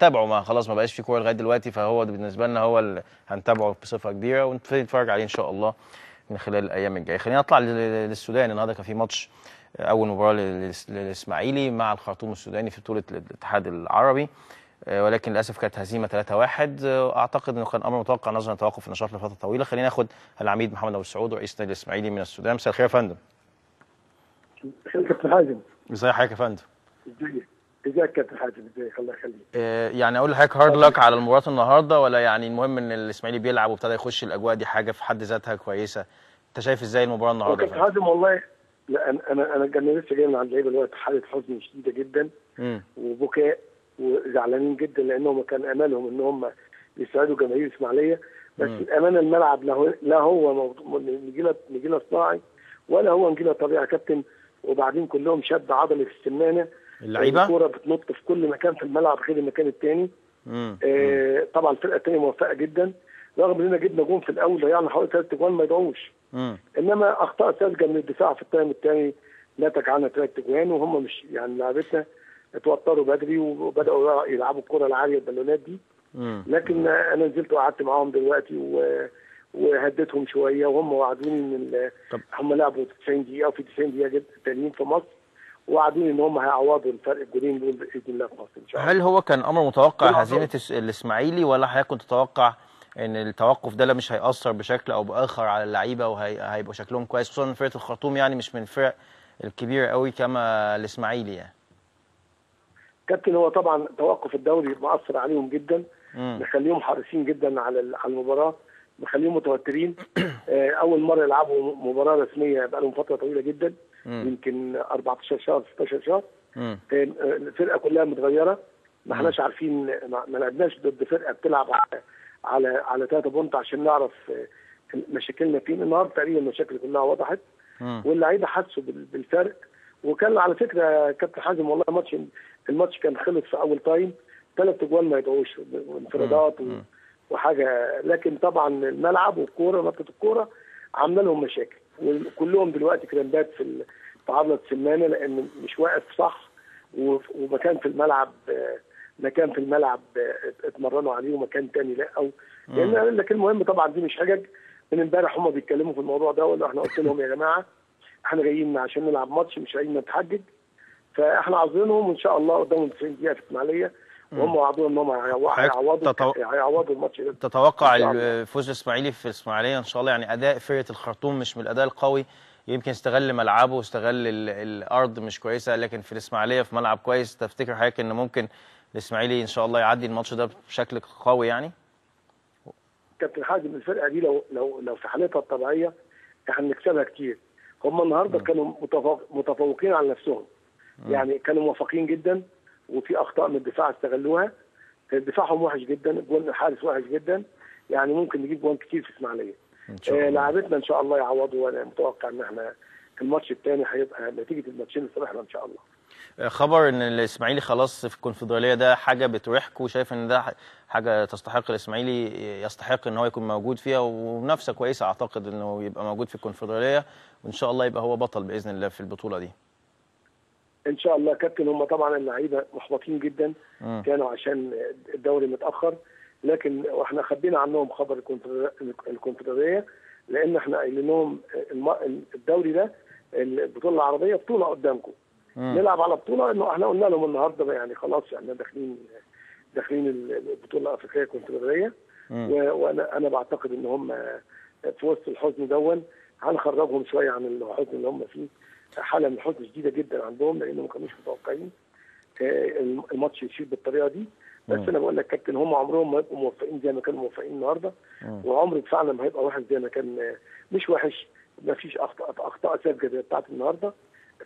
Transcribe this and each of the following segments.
تابعه، ما خلاص ما بقاش في كوره لغايه دلوقتي، فهو ده بالنسبه لنا هو اللي هنتابعه بصفه كبيره ونبتدي نتفرج عليه ان شاء الله من خلال الايام الجايه. خلينا نطلع للسودان. النهارده كان في ماتش، اول مباراه للاسماعيلي مع الخرطوم السوداني في بطوله الاتحاد العربي، ولكن للاسف كانت هزيمه 3-1. اعتقد انه كان امر متوقع نظرا لتوقف النشاط لفتره طويله. خلينا ناخد العميد محمد ابو السعود رئيس نادي الاسماعيلي من السودان. مساء الخير يا فندم. كابتن حازم، ازي حضرتك يا فندم؟ ازيك كابتن حازم؟ ازيك؟ الله يخليك. يعني اقول لحضرتك هارد لك على المباراه النهارده، ولا يعني المهم ان الاسماعيلي بيلعب وابتدى يخش الاجواء، دي حاجه في حد ذاتها كويسه؟ انت شايف ازاي المباراه النهارده يا كابتن فندم؟ حازم والله، لا انا كان لسه جاي من عند اللعيبه دلوقتي، حاله حزن شديده جدا وبكاء وزعلانين جدا، لانهم كان املهم ان هم يساعدوا جماهير الاسماعيليه، بس الامانه الملعب لا هو نجيله صناعي ولا هو نجيله طبيعي يا كابتن. وبعدين كلهم شد عضلي في السمانه، اللعيبه الكوره بتنط في كل مكان في الملعب غير المكان الثاني. طبعا الفرقه الثانيه موفقه جدا، رغم اننا جبنا جون في الاول ضيعنا حوالي 3 جوان ما يدعوش. انما اخطاء ساذجه من الدفاع في التايم الثاني نتج عنها 3 جوان، وهم مش يعني لعبتنا اتوتروا بدري وبداوا يلعبوا الكره العاليه البالونات دي. لكن انا نزلت وقعدت معاهم دلوقتي وهديتهم شويه، وهم وعدوني ان هم لعبوا 90 دقيقه وفي 90 دقيقه تانيين في مصر، وعدوني ان هم هيعوضوا الفرق الجولين دول باذن الله في مصر ان شاء الله. هل هو كان امر متوقع هزيمه الاسماعيلي، ولا حضرتك كنت تتوقع ان التوقف ده مش هيأثر بشكل او باخر على اللعيبه وهيبقوا شكلهم كويس، خصوصا ان فرقه الخرطوم يعني مش من الفرق الكبيره قوي كما الاسماعيلي يعني؟ كابتن، هو طبعا توقف الدوري مأثر عليهم جدا، مخليهم حريصين جدا على المباراه، مخليهم متوترين. اول مره يلعبوا مباراه رسميه بقى لهم فتره طويله جدا، يمكن 14 شهر 16 شهر. الفرقه كلها متغيره، ما احناش عارفين، ما لعبناش ضد فرقه بتلعب على 3 بونت عشان نعرف مشاكلنا فين. النهارده تقريبا المشاكل كلها وضحت، واللعيبه حسوا بالفرق. وكان على فكره كابتن حازم والله الماتش كان خلص في اول تايم 3 جوان ما يدعوش، وانفرادات وحاجه. لكن طبعا الملعب والكوره نقطه الكوره عامله لهم مشاكل، وكلهم دلوقتي كرامبات في عضله السمانه، لان مش واقف صح، ومكان في الملعب اتمرنوا عليه ومكان تاني لا. لكن المهم طبعا دي مش حجج. من امبارح هم بيتكلموا في الموضوع ده، ولا احنا قلت لهم يا جماعه احنا جايين عشان نلعب ماتش، مش جايين نتحجج. فاحنا عاوزينهم ان شاء الله قدامهم 90 دقيقه في الاسماعيليه، وهم وعدونا ان هم هيعوضوا الماتش ده. تتوقع الفوز الاسماعيلي في الاسماعيليه ان شاء الله؟ يعني اداء فرقه الخرطوم مش من الاداء القوي، يمكن استغل ملعبه واستغل الارض مش كويسه، لكن في الاسماعيليه في ملعب كويس. تفتكر حضرتك ان ممكن الاسماعيلي ان شاء الله يعدي الماتش ده بشكل قوي يعني؟ كابتن حازم، الفرقه دي لو في حالتها الطبيعيه احنا هنكسبها كتير. هم النهارده كانوا متفوقين على نفسهم، يعني كانوا موفقين جدا، وفي اخطاء من الدفاع استغلوها. دفاعهم وحش جدا، جون الحارس وحش جدا، يعني ممكن نجيب جوان كتير في اسماعيليه. لعبتنا ان شاء الله يعوضوا، وانا متوقع ان احنا الماتش الثاني هيبقى نتيجه الماتشين لصالحنا ان شاء الله. خبر ان الاسماعيلي خلاص في الكونفدراليه، ده حاجه بتريحك وشايف ان ده حاجه تستحق الاسماعيلي يستحق ان هو يكون موجود فيها، ومنافسه كويسه اعتقد انه يبقى موجود في الكونفدراليه، وان شاء الله يبقى هو بطل باذن الله في البطوله دي ان شاء الله. كابتن، هم طبعا اللعيبه محبطين جدا، كانوا عشان الدوري متاخر، لكن واحنا خبينا عنهم خبر الكونفدراليه، لان احنا قايلين لهم الدوري ده البطوله العربيه بطوله قدامكم، نلعب على بطوله. انه احنا قلنا لهم النهارده يعني خلاص احنا داخلين البطوله الافريقيه الكونفدراليه، وانا بعتقد ان هم في وسط الحزن دون هنخرجهم شويه عن الحزن اللي هم فيه. حاله من الحزن شديده جدا عندهم، لانهم ما كانوش متوقعين الماتش يشيل بالطريقه دي. بس انا بقول لك كابتن، هم عمرهم ما هيبقوا موفقين زي ما كانوا موفقين النهارده، وعمر دفاعنا ما هيبقى وحش زي ما كان. مش وحش، ما فيش اخطاء ساذجه زي بتاعت النهارده.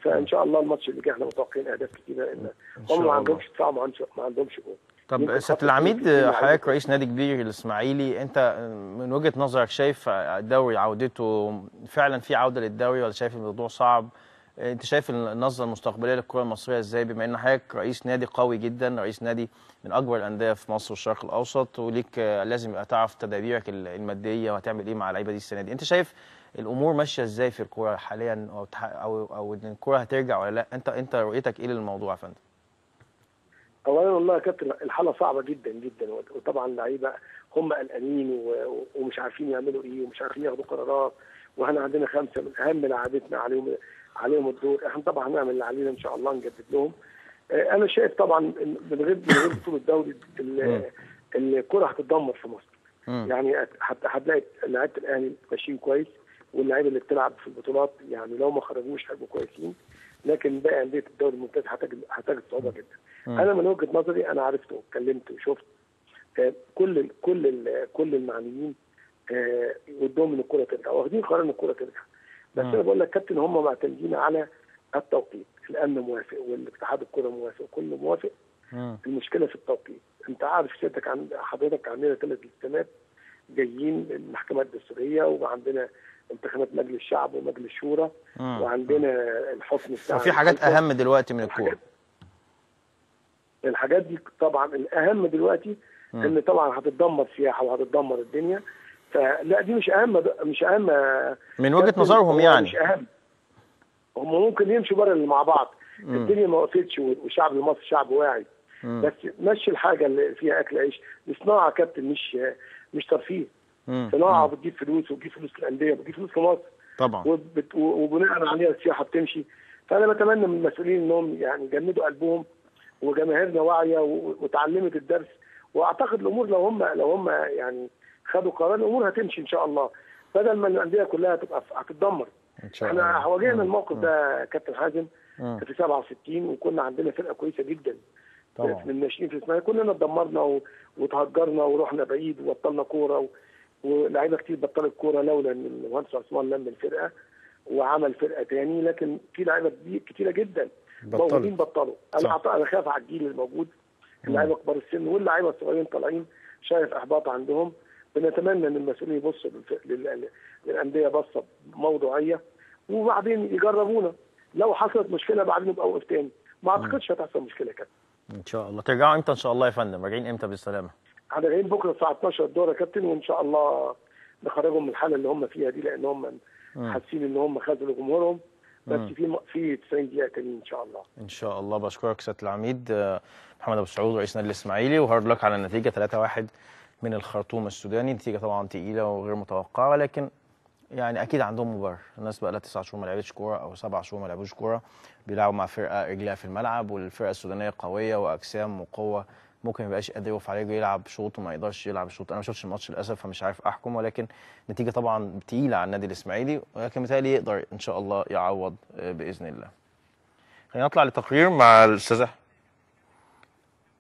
فان شاء الله الماتش اللي جاي احنا متوقعين اهداف كتيره، لان هم ما عندهمش دفاع، ما عندهمش جول. طب سياده العميد، حضرتك رئيس نادي كبير الاسماعيلي، انت من وجهه نظرك شايف الدوري عودته فعلا في عوده للدوري، ولا شايف الموضوع صعب؟ انت شايف النظره المستقبليه للكره المصريه ازاي، بما ان حضرتك رئيس نادي قوي جدا، رئيس نادي من اكبر الانديه في مصر والشرق الاوسط، وليك لازم يبقى تعرف تدابيرك الماديه وهتعمل ايه مع اللعيبه دي السنه دي. انت شايف الامور ماشيه ازاي في الكوره حاليا، او ان الكوره هترجع ولا لا؟ انت رؤيتك ايه للموضوع يا فندم؟ اولا والله يا كابتن الحاله صعبه جدا جدا، وطبعا اللعيبه هم قلقانين ومش عارفين يعملوا ايه ومش عارفين ياخدوا قرارات، واحنا عندنا 5 من اهم لاعبتنا عليهم الدور. احنا طبعا هنعمل اللي علينا ان شاء الله، نجدد لهم. انا شايف طبعا من غير بطوله الدوري الكره هتتدمر في مصر. يعني هتلاقي لعيبه الاهلي ماشيين كويس، واللعيبه اللي بتلعب في البطولات يعني لو ما خرجوش هيبقوا كويسين، لكن باقي انديه الدوري الممتاز هتجد صعوبه جدا. انا من وجهه نظري انا عرفت واتكلمت وشفت كل المعنيين قدام ان الكره ترجع، واخدين قرار ان الكره ترجع. بس انا بقول لك كابتن هم معتمدين على التوقيت، الامن موافق والاتحاد الكره موافق وكله موافق. المشكله في التوقيت. انت عارف حضرتك عندنا 3 التزامات جايين المحكمه الدستوريه، وعندنا انتخابات مجلس الشعب ومجلس الشورى، وعندنا الحكم بتاع وفي حاجات اهم دلوقتي من الكوره. الحاجات دي طبعا الاهم دلوقتي ان طبعا هتتدمر سياحه وهتتدمر الدنيا. فلا دي مش اهم من وجهه نظرهم يعني. مش اهم، هم ممكن يمشوا بره اللي مع بعض. الدنيا ما وقفتش والشعب المصري شعب واعي. بس مشي الحاجه اللي فيها اكل عيش. دي صناعه يا كابتن، مش ترفيه. صناعه بتجيب فلوس وبتجيب فلوس للانديه وبتجيب فلوس لمصر طبعا، وبناء عليها السياحه بتمشي. فانا بتمنى من المسؤولين انهم يعني يجمدوا قلبهم، وجماهيرنا واعيه وتعلمت الدرس. واعتقد الامور لو هم يعني خدوا قرار الامور هتمشي ان شاء الله، بدل ما الانديه كلها هتتدمر ان شاء الله. احنا واجهنا الموقف ده كابتن حازم في 67، وكنا عندنا فرقه كويسه جدا طبعا من الناشئين في اسماعيليه. كلنا اتدمرنا وتهجرنا ورحنا بعيد وبطلنا كوره، ولاعيبه كتير بطلت كوره لولا ان المهندس عثمان لم الفرقه وعمل فرقه تاني. لكن في لعيبه كتيره جدا موجودين بطلوا. انا خايف على الجيل الموجود، اللعيبه كبار السن واللعيبه الصغيرين طالعين، شايف احباط عندهم. بنتمنى ان المسؤولين يبصوا للانديه بصه موضوعيه، وبعدين يجربونا. لو حصلت مشكله بعدين نبقى وقف تاني. ما اعتقدش هتحصل مشكله كده. ان شاء الله. ترجعوا امتى ان شاء الله يا فندم؟ راجعين امتى بالسلامه؟ احنا جايين بكره الساعه 12 الظهر يا كابتن، وان شاء الله نخرجهم من الحاله اللي هم فيها دي، لان هم حاسين ان هم خذلوا جمهورهم. بس في 90 دقيقه تانيين ان شاء الله. ان شاء الله. بشكرك سياده العميد محمد ابو سعود رئيس نادي الاسماعيلي، وهارد لك على النتيجه 3-1 من الخرطوم السوداني. نتيجه طبعا تقيله وغير متوقعه، لكن يعني اكيد عندهم مبرر. الناس بقى لها 9 شهور ما لعبتش كوره او 7 شهور ما لعبوش كوره، بيلعبوا مع فرقه رجلها في الملعب، والفرقه السودانيه قويه واجسام وقوه، ممكن ما يبقاش قادر يقف على رجله يلعب شوط وما يقدرش يلعب شوط. انا ما شفتش الماتش للاسف فمش عارف احكم، ولكن نتيجه طبعا تقيله على النادي الاسماعيلي، ولكن بالتالي يقدر ان شاء الله يعوض باذن الله. خلينا نطلع لتقرير مع الاستاذه